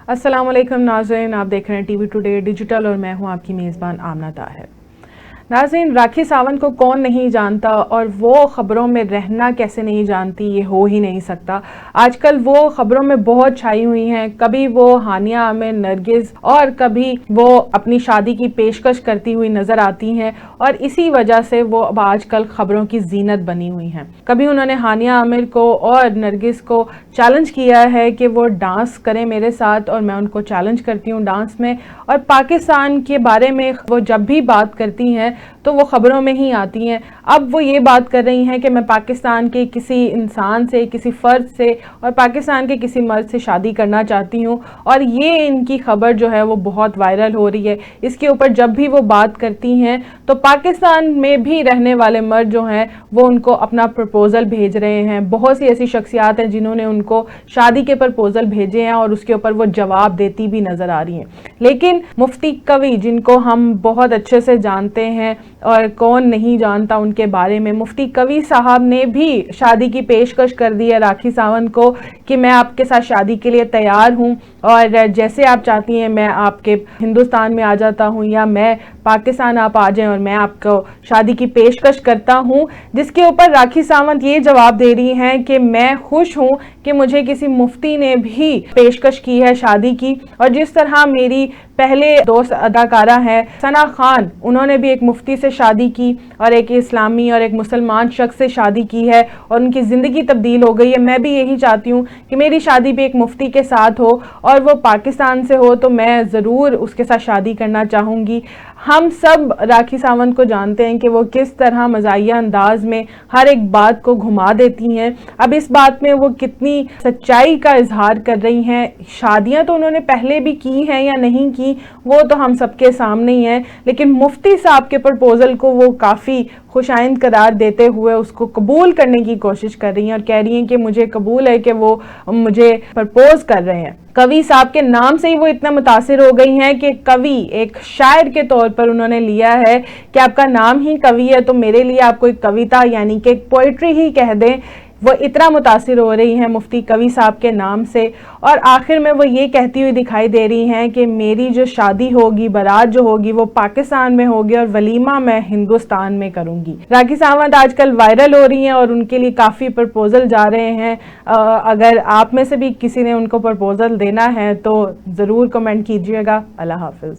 अस्सलाम वालेकुम नाज़रीन, आप देख रहे हैं टीवी टुडे डिजिटल और मैं हूं आपकी मेज़बान आमना ताहिर। नाज़रीन, राखी सावंत को कौन नहीं जानता और वो ख़बरों में रहना कैसे नहीं जानती, ये हो ही नहीं सकता। आजकल वो ख़बरों में बहुत छाई हुई हैं, कभी वो हानिया आमिर, नरगिस और कभी वो अपनी शादी की पेशकश करती हुई नज़र आती हैं और इसी वजह से वो अब आजकल ख़बरों की जीनत बनी हुई हैं। कभी उन्होंने हानिया आमिर को और नरगिस को चैलेंज किया है कि वो डांस करें मेरे साथ और मैं उनको चैलेंज करती हूँ डांस में, और पाकिस्तान के बारे में वो जब भी बात करती हैं तो वो ख़बरों में ही आती हैं। अब वो ये बात कर रही हैं कि मैं पाकिस्तान के किसी इंसान से, किसी फ़र्द से और पाकिस्तान के किसी मर्द से शादी करना चाहती हूँ, और ये इनकी ख़बर जो है वो बहुत वायरल हो रही है। इसके ऊपर जब भी वो बात करती हैं तो पाकिस्तान में भी रहने वाले मर्द जो हैं वो उनको अपना प्रपोज़ल भेज रहे हैं। बहुत सी ऐसी शख्सियात हैं जिन्होंने उनको शादी के प्रपोज़ल भेजे हैं और उसके ऊपर वो जवाब देती भी नज़र आ रही हैं। लेकिन मुफ्ती कवी, जिनको हम बहुत अच्छे से जानते हैं और कौन नहीं जानता उनके बारे में, मुफ्ती कवी साहब ने भी शादी की पेशकश कर दी है राखी सावंत को कि मैं आपके साथ शादी के लिए तैयार हूं और जैसे आप चाहती हैं मैं आपके हिंदुस्तान में आ जाता हूं या मैं पाकिस्तान आप आ जाएं और मैं आपको शादी की पेशकश करता हूं। जिसके ऊपर राखी सावंत ये जवाब दे रही हैं कि मैं खुश हूं कि मुझे किसी मुफ्ती ने भी पेशकश की है शादी की, और जिस तरह मेरी पहले दोस्त अदाकारा है सना खान, उन्होंने भी एक मुफ्ती से शादी की और एक इस्लामी और एक मुसलमान शख्स से शादी की है और उनकी ज़िंदगी तब्दील हो गई है। मैं भी यही चाहती हूँ कि मेरी शादी भी एक मुफ्ती के साथ हो और वो पाकिस्तान से हो, तो मैं ज़रूर उसके साथ शादी करना चाहूँगी। हम सब राखी सावंत को जानते हैं कि वो किस तरह मज़ाहिया अंदाज में हर एक बात को घुमा देती हैं। अब इस बात में वो कितनी सच्चाई का इजहार कर रही हैं, शादियां तो उन्होंने पहले भी की हैं या नहीं की वो तो हम सबके सामने ही है, लेकिन मुफ्ती साहब के प्रपोजल को वो काफ़ी खुशाइंद करार देते हुए उसको कबूल करने की कोशिश कर रही हैं और कह रही हैं कि मुझे कबूल है कि वो मुझे प्रपोज कर रहे हैं। कवि साहब के नाम से ही वो इतना मुतासिर हो गई हैं कि कवि एक शायर के तौर पर उन्होंने लिया है कि आपका नाम ही कवि है तो मेरे लिए आप कोई कविता यानी कि पोइट्री ही कह दें। वो इतना मुतासिर हो रही हैं मुफ्ती कवी साहब के नाम से, और आखिर में वो ये कहती हुई दिखाई दे रही हैं कि मेरी जो शादी होगी, बारात जो होगी वो पाकिस्तान में होगी और वलीमा मैं हिंदुस्तान में करूंगी। राखी सावंत आजकल वायरल हो रही हैं और उनके लिए काफ़ी प्रपोजल जा रहे हैं। अगर आप में से भी किसी ने उनको प्रपोजल देना है तो ज़रूर कमेंट कीजिएगा। अल्लाह हाफिज़।